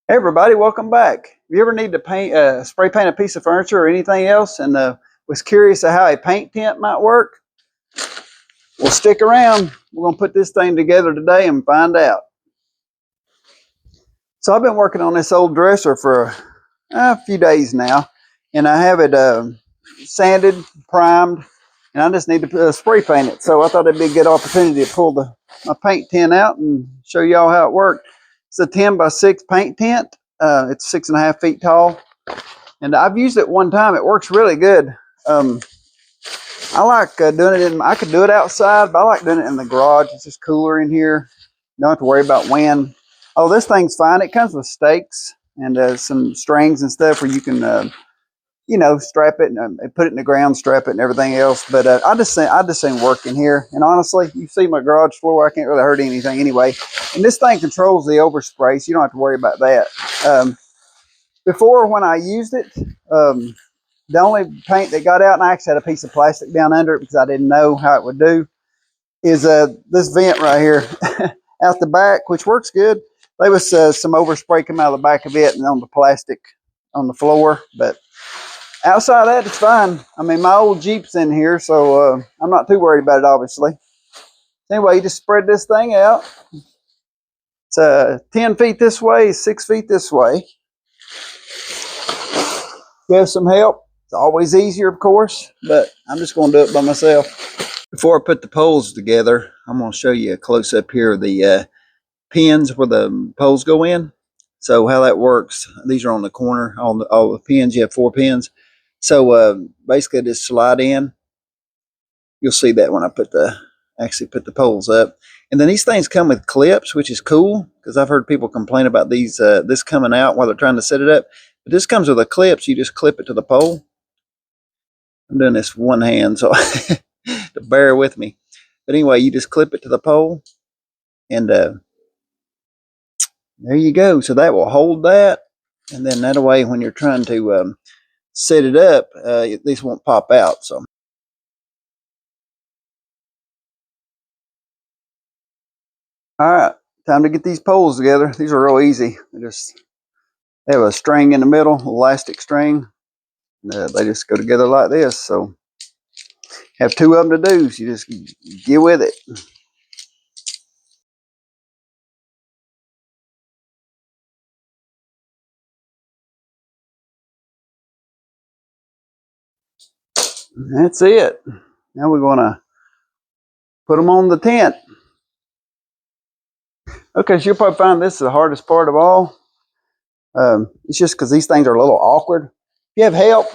Hey everybody, welcome back. If you ever need to spray paint a piece of furniture or anything else and was curious of how a paint tent might work, well, stick around. We're going to put this thing together today and find out. So I've been working on this old dresser for a few days now, and I have it sanded, primed, and I just need to spray paint it. So I thought it'd be a good opportunity to pull my paint tent out and show y'all how it worked. It's a 10 by 6 paint tent. It's 6.5 feet tall, and I've used it one time. It works really good. I like doing it I could do it outside, but I like doing it in the garage. It's just cooler in here. Don't have to worry about wind. Oh, this thing's fine. It comes with stakes and some strings and stuff where you can, strap it and put it in the ground, strap it and everything else. But I just seen work in here. And honestly, you see my garage floor, I can't really hurt anything anyway. And this thing controls the overspray, so you don't have to worry about that. Before, when I used it, the only paint that got out, and I actually had a piece of plastic down under it because I didn't know how it would do, is this vent right here out the back, which works good. There was some overspray come out of the back of it and on the plastic on the floor, but outside of that, it's fine. I mean, my old Jeep's in here, so I'm not too worried about it, obviously. Anyway, you just spread this thing out. It's 10 feet this way, 6 feet this way. You have some help. It's always easier, of course, but I'm just going to do it by myself. Before I put the poles together, I'm going to show you a close-up here of the pins where the poles go in. So how that works, these are on the corner, all the pins. You have 4 pins. So basically just slide in. You'll see that when I actually put the poles up. And then these things come with clips, which is cool because I've heard people complain about this coming out while they're trying to set it up. But this comes with a clip, so you just clip it to the pole. I'm doing this with one hand, so to bear with me. But anyway, you just clip it to the pole, and there you go. So that will hold that, and then that way, when you're trying to set it up, these won't pop out. So, all right, time to get these poles together. These are real easy. They have a string in the middle, elastic string. They just go together like this. So, have 2 of them to do. So you just get with it. That's it. Now we're going to put them on the tent. Okay, so you'll probably find this is the hardest part of all. It's just because these things are a little awkward. If you have help,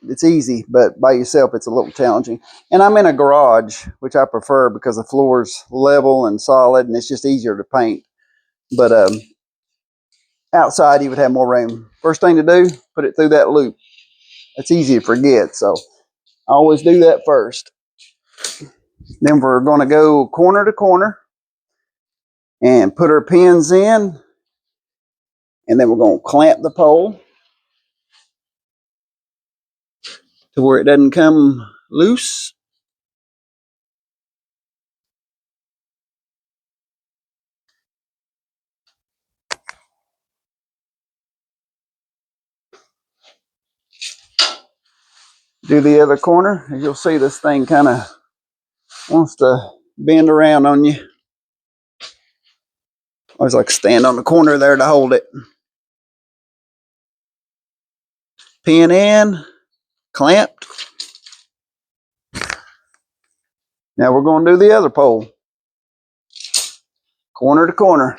it's easy, but by yourself, it's a little challenging. And I'm in a garage, which I prefer because the floor's level and solid, and it's just easier to paint. But outside, you would have more room. First thing to do, put it through that loop. That's easy to forget, so I always do that first. Then we're going to go corner to corner and put our pins in, and then we're going to clamp the pole to where it doesn't come loose. Do the other corner, and you'll see this thing kind of wants to bend around on you. I always like to stand on the corner there to hold it. Pin in, clamped. Now we're going to do the other pole. Corner to corner.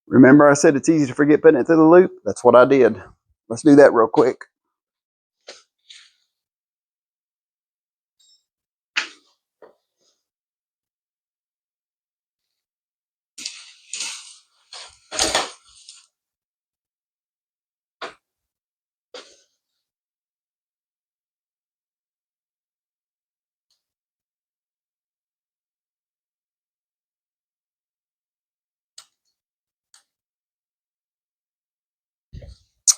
Remember I said it's easy to forget putting it through the loop? That's what I did. Let's do that real quick.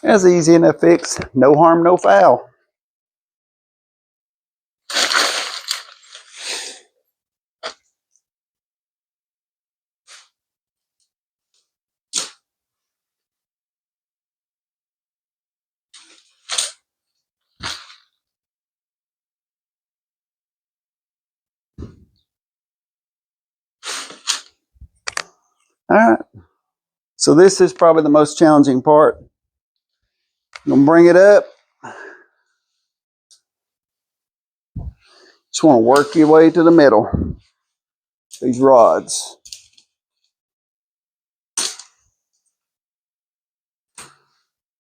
That's easy enough fix. No harm, no foul. All right. So this is probably the most challenging part. I'm gonna bring it up. Just want to work your way to the middle. These rods.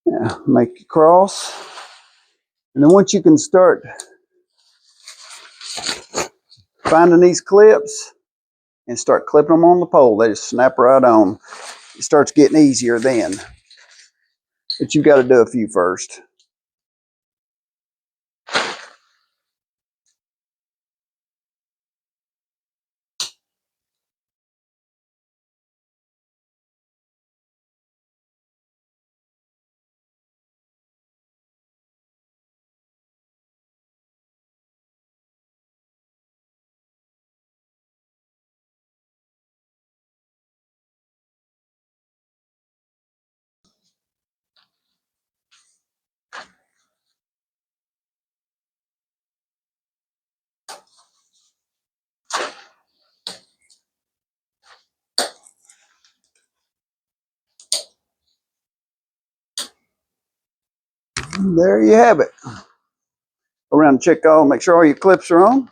Yeah, make your cross. And then once you can start finding these clips and start clipping them on the pole, they just snap right on. It starts getting easier then. But you've got to do a few first. There you have it. Go around and check all, make sure all your clips are on.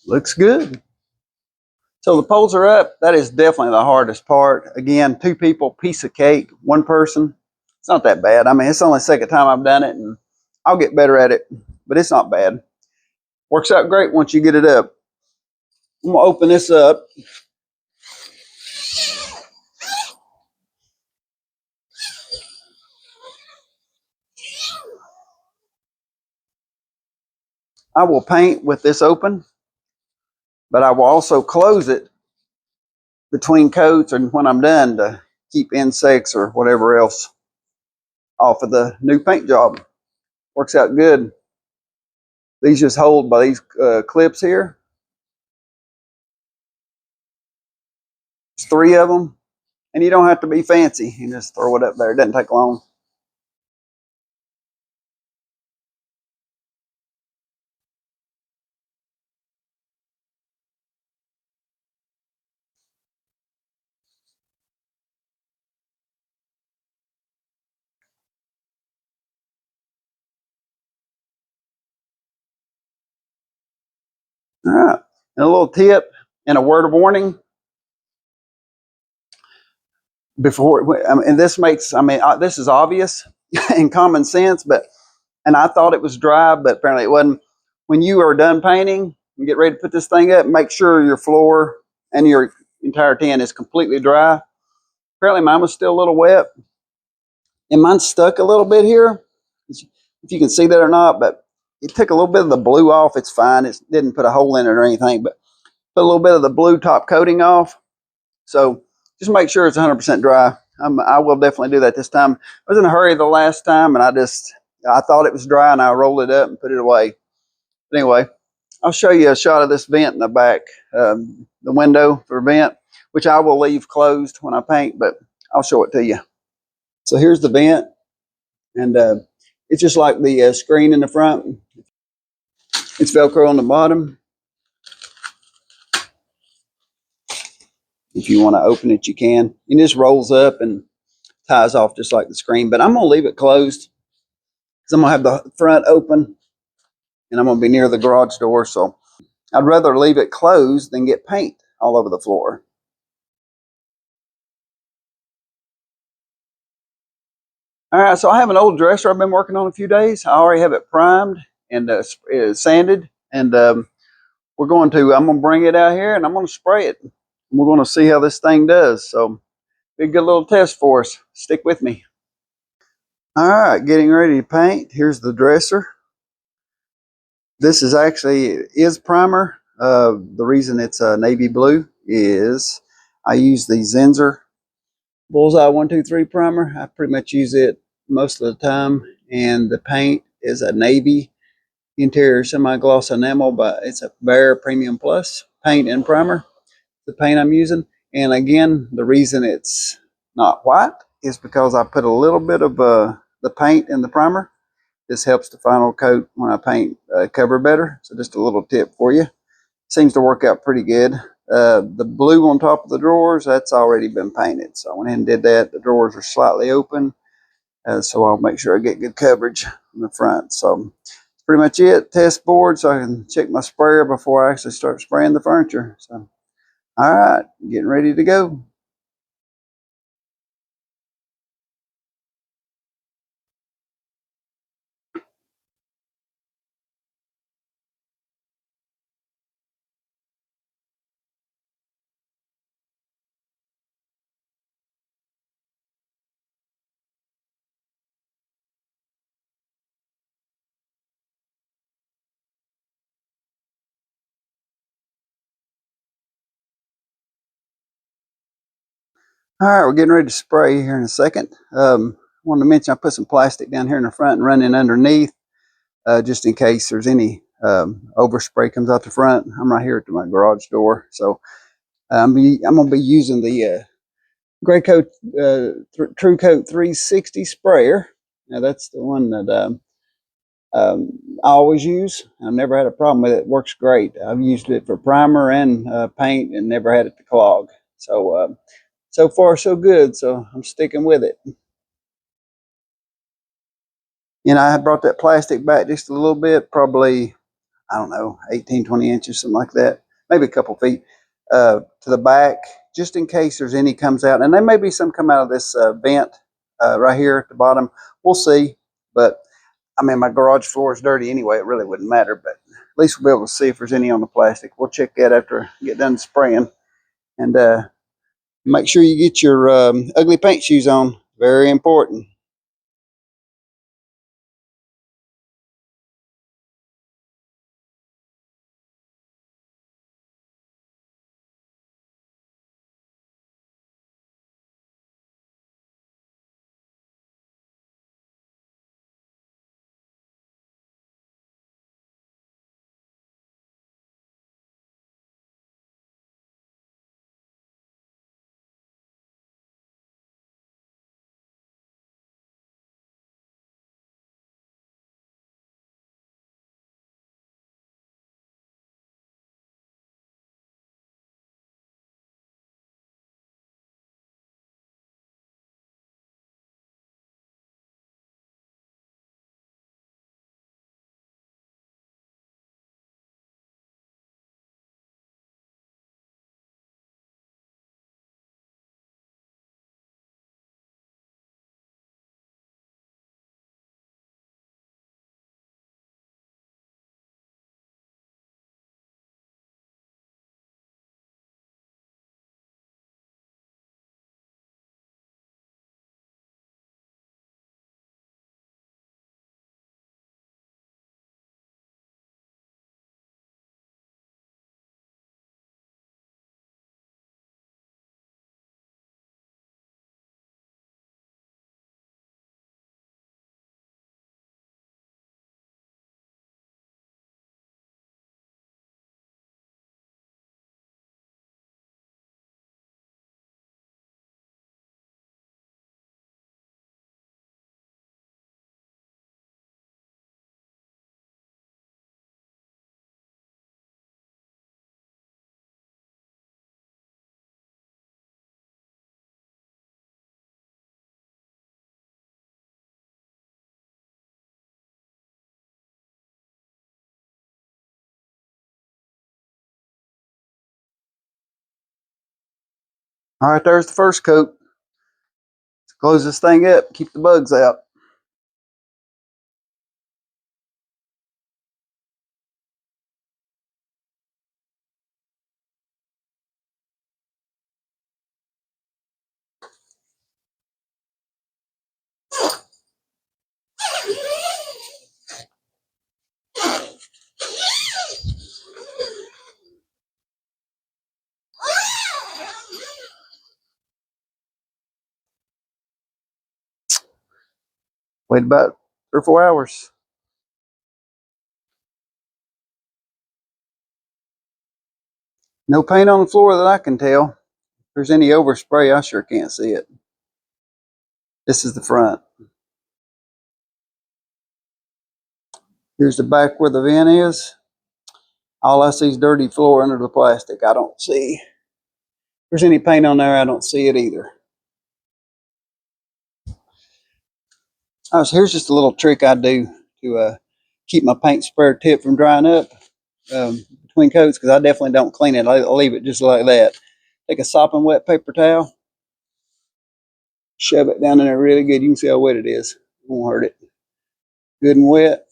Looks good. So the poles are up. That is definitely the hardest part. Again, 2 people, piece of cake. 1 person, it's not that bad. I mean, it's only the second time I've done it, and I'll get better at it, but it's not bad. Works out great once you get it up. I'm gonna open this up. I will paint with this open, but I will also close it between coats and when I'm done to keep insects or whatever else off of the new paint job. Works out good. These just hold by these clips here. There's 3 of them, and you don't have to be fancy. You just throw it up there. It doesn't take long. All right. And a little tip and a word of warning before, and this makes, this is obvious and common sense, and I thought it was dry, but apparently it wasn't. When you are done painting and get ready to put this thing up, make sure your floor and your entire tin is completely dry. Apparently mine was still a little wet, and mine stuck a little bit here, if you can see that or not, but it took a little bit of the blue off. It's fine. It didn't put a hole in it or anything, but put a little bit of the blue top coating off. So just make sure it's 100% dry. I will definitely do that this time. I was in a hurry the last time, and I thought it was dry, and I rolled it up and put it away. But anyway, I'll show you a shot of this vent in the back, the window for vent, which I will leave closed when I paint, but I'll show it to you. So here's the vent, and it's just like the screen in the front. It's Velcro on the bottom. If you want to open it, you can. It just rolls up and ties off just like the screen, but I'm going to leave it closed because I'm going to have the front open, and I'm going to be near the garage door, so I'd rather leave it closed than get paint all over the floor. All right, so I have an old dresser I've been working on a few days. I already have it primed and sanded, and I'm going to bring it out here and I'm going to spray it. We're going to see how this thing does. So, be a good little test for us. Stick with me. All right, getting ready to paint. Here's the dresser. This is primer. The reason it's navy blue is I use the Zinsser Bullseye 123 primer. I pretty much use it most of the time, and the paint is a navy interior semi-gloss enamel, but it's a Bare Premium Plus paint and primer. The paint I'm using, and again, the reason it's not white is because I put a little bit of the paint in the primer. this helps the final coat when I paint cover better. So just a little tip for you. Seems to work out pretty good. The blue on top of the drawers, that's already been painted. So I went ahead and did that. The drawers are slightly open, so I'll make sure I get good coverage in the front. So that's pretty much it. Test board so I can check my sprayer before I actually start spraying the furniture. So, all right, getting ready to go. All right, we're getting ready to spray here in a second. Wanted to mention I put some plastic down here in the front and running underneath, just in case there's any overspray comes out the front. I'm right here at my garage door, so I'm going to be using the Gray Coat True Coat 360 sprayer. Now that's the one that I always use. I've never had a problem with it. It works great. I've used it for primer and paint and never had it to clog. So so far so good. So I'm sticking with it. I brought that plastic back just a little bit, probably, I don't know, 18, 20 inches, something like that, maybe a couple feet to the back, just in case there's any comes out. And there may be some come out of this vent right here at the bottom. We'll see. But I mean, my garage floor is dirty anyway. It really wouldn't matter. But at least we'll be able to see if there's any on the plastic. We'll check that after I get done spraying. And make sure you get your ugly paint shoes on. Very important. All right, there's the first coat. Let's close this thing up, keep the bugs out. Wait about 3 or 4 hours. No paint on the floor that I can tell. If there's any overspray, I sure can't see it. This is the front. Here's the back where the vent is. All I see is dirty floor under the plastic. I don't see if there's any paint on there. I don't see it either. Oh, so here's just a little trick I do to keep my paint sprayer tip from drying up between coats, because I definitely don't clean it. I leave it just like that. Take a sopping wet paper towel, shove it down in there really good. You can see how wet it is. It won't hurt it. Good and wet.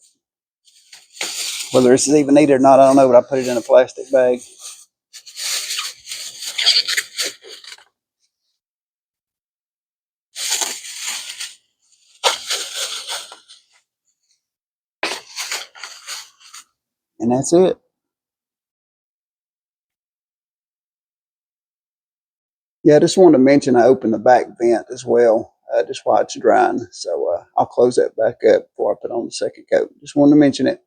Whether this is even needed or not, I don't know, but I put it in a plastic bag. And that's it. Yeah, I just wanted to mention I opened the back vent as well, just while it's drying. So I'll close that back up before I put on the second coat. Just wanted to mention it.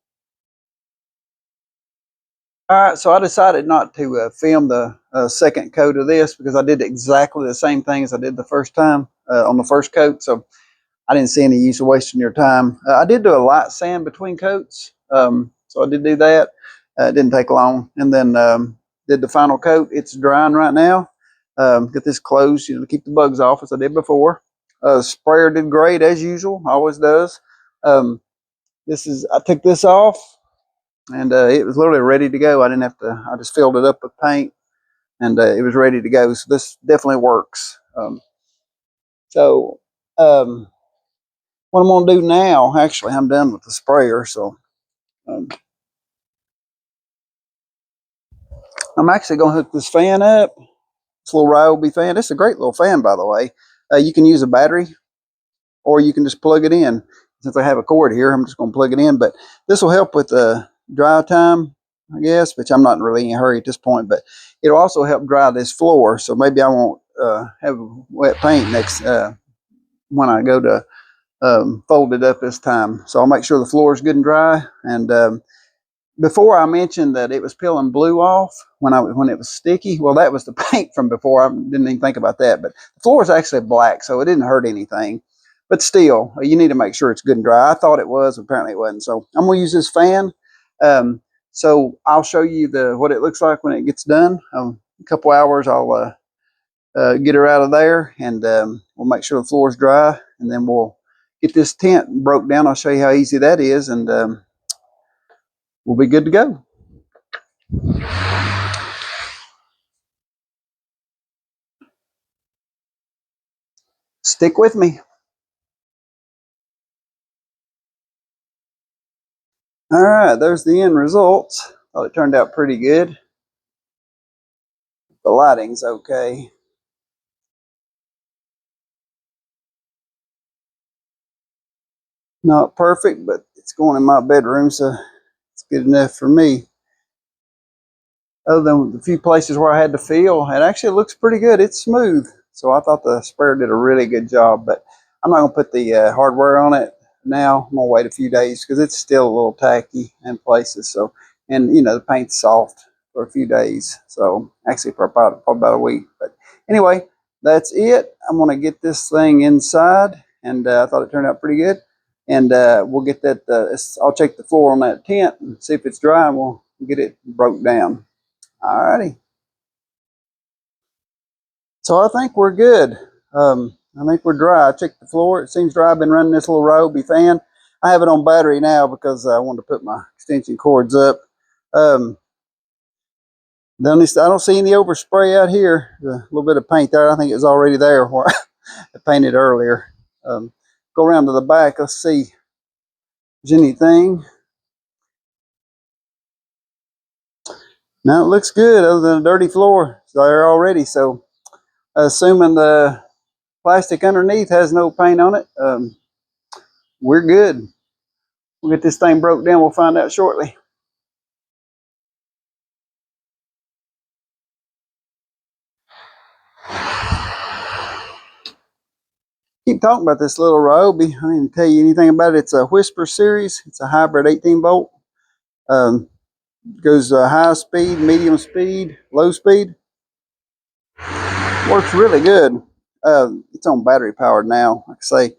All right, so I decided not to film the second coat of this because I did exactly the same thing as I did the first time on the first coat. So I didn't see any use of wasting your time. I did do a light sand between coats, so I did do that. It didn't take long, and then did the final coat. It's drying right now. Get this closed, to keep the bugs off, as I did before. Sprayer did great as usual, always does. I took this off, and it was literally ready to go. I didn't have to. I just filled it up with paint, and it was ready to go. So this definitely works. So. What I'm going to do now, actually, I'm done with the sprayer, so I'm actually going to hook this fan up. This little Ryobi fan. It's a great little fan, by the way. You can use a battery, or you can just plug it in. Since I have a cord here, I'm just going to plug it in. But this will help with the dry time, I guess, which I'm not really in a hurry at this point. But it'll also help dry this floor, so maybe I won't have wet paint next when I go to fold it up this time. So I'll make sure the floor is good and dry. And before I mentioned that it was peeling blue off when it was sticky. Well, that was the paint from before. I didn't even think about that. But the floor is actually black, so it didn't hurt anything. But still, you need to make sure it's good and dry. I thought it was, apparently it wasn't. So I'm going to use this fan. So I'll show you what it looks like when it gets done. A couple hours, I'll get her out of there, and we'll make sure the floor is dry, and then we'll get this tent broke down. I'll show you how easy that is, and we'll be good to go. Stick with me. All right, there's the end results. Thought it turned out pretty good. The lighting's okay. Not perfect, but it's going in my bedroom, so it's good enough for me. Other than the few places where I had to feel, it actually looks pretty good. It's smooth. So I thought the sprayer did a really good job, but I'm not going to put the hardware on it now. I'm going to wait a few days because it's still a little tacky in places. So, and the paint's soft for a few days. So actually for probably about a week. But anyway, that's it. I'm going to get this thing inside, and I thought it turned out pretty good. And we'll get that. I'll check the floor on that tent and see if it's dry, and we'll get it broke down. Alrighty. So I think we're good. I think we're dry. I checked the floor. It seems dry. I've been running this little Ryobi fan. I have it on battery now because I wanted to put my extension cords up. I don't see any overspray out here. A little bit of paint there. I think it was already there where I painted earlier. Go around to the back. Let's see if there's anything. No, it looks good other than a dirty floor. It's there already. So assuming the plastic underneath has no paint on it, we're good. We'll get this thing broke down. We'll find out shortly. Keep talking about this little Ryobi. I didn't tell you anything about it. It's a Whisper series. It's a hybrid 18 volt. Goes high speed, medium speed, low speed. Works really good. It's on battery powered now, like I say,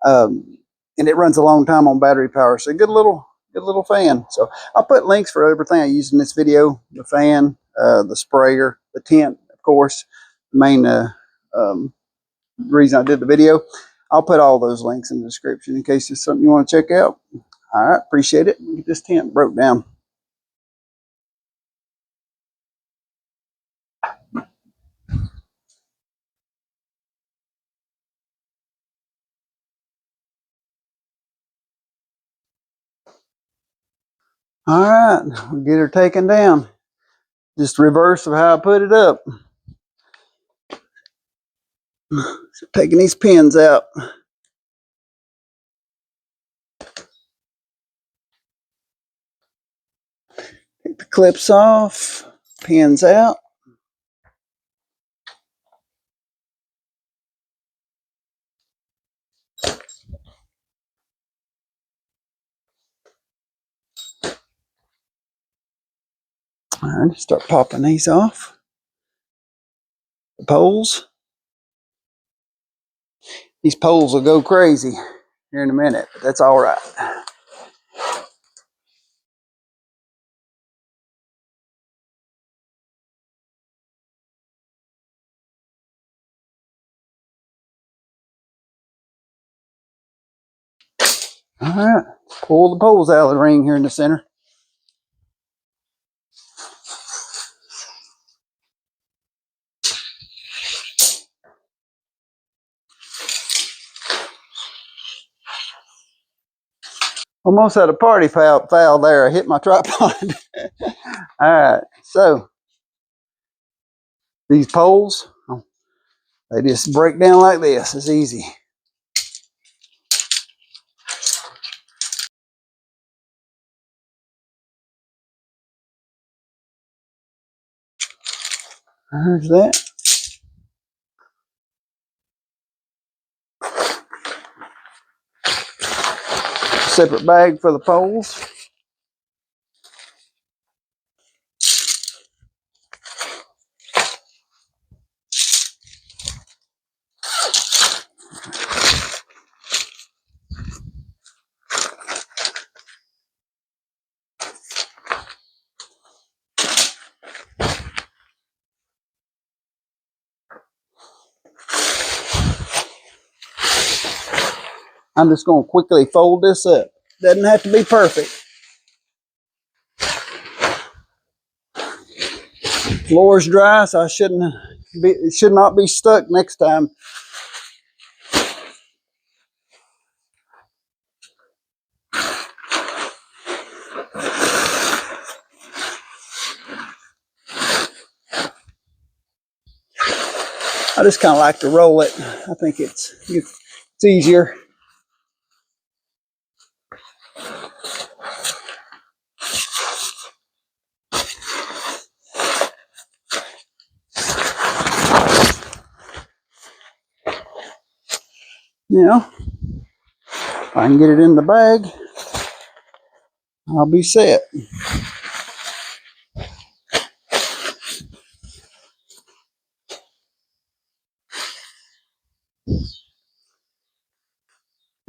and it runs a long time on battery power. So good little good little fan. So I'll put links for everything I used in this video: the fan, the sprayer, the tent, of course, the main reason I did the video. I'll put all those links in the description in case it's something you want to check out. All right, appreciate it. Get this tent broke down. All right, we'll get her taken down. Just reverse of how I put it up. So taking these pins out. Take the clips off, pins out. All right, start popping these off. The poles. These poles will go crazy here in a minute, but that's all right. All right, pull the poles out of the ring here in the center. Almost had a party foul there. I hit my tripod. All right, so these poles, they just break down like this. It's easy. There's that. Separate bag for the poles. I'm just going to quickly fold this up. Doesn't have to be perfect. Floor's dry, so it should not be stuck next time. I just kind of like to roll it. I think it's easier. You know, if I can get it in the bag, I'll be set.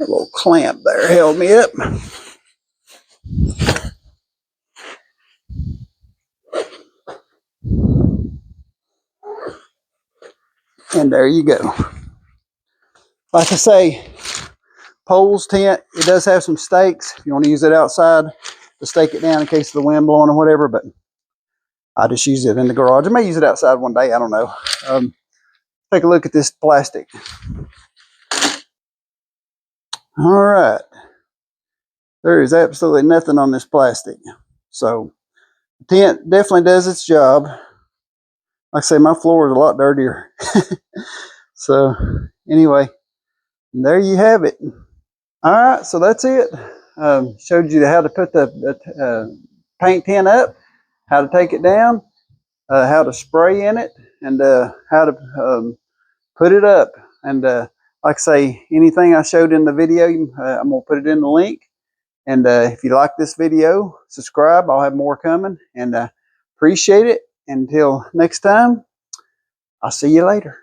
A little clamp there held me up. And there you go. Like I say, poles, tent, it does have some stakes. If you want to use it outside to stake it down in case of the wind blowing or whatever, but I just use it in the garage. I may use it outside one day. I don't know. Take a look at this plastic. All right. There is absolutely nothing on this plastic. So the tent definitely does its job. Like I say, my floor is a lot dirtier. So anyway, there you have it. All right, so that's it. Showed you how to put the paint tin up, how to take it down, how to spray in it, and how to put it up. And like I say, anything I showed in the video, I'm going to put it in the link. And if you like this video, subscribe. I'll have more coming. And appreciate it. Until next time, I'll see you later.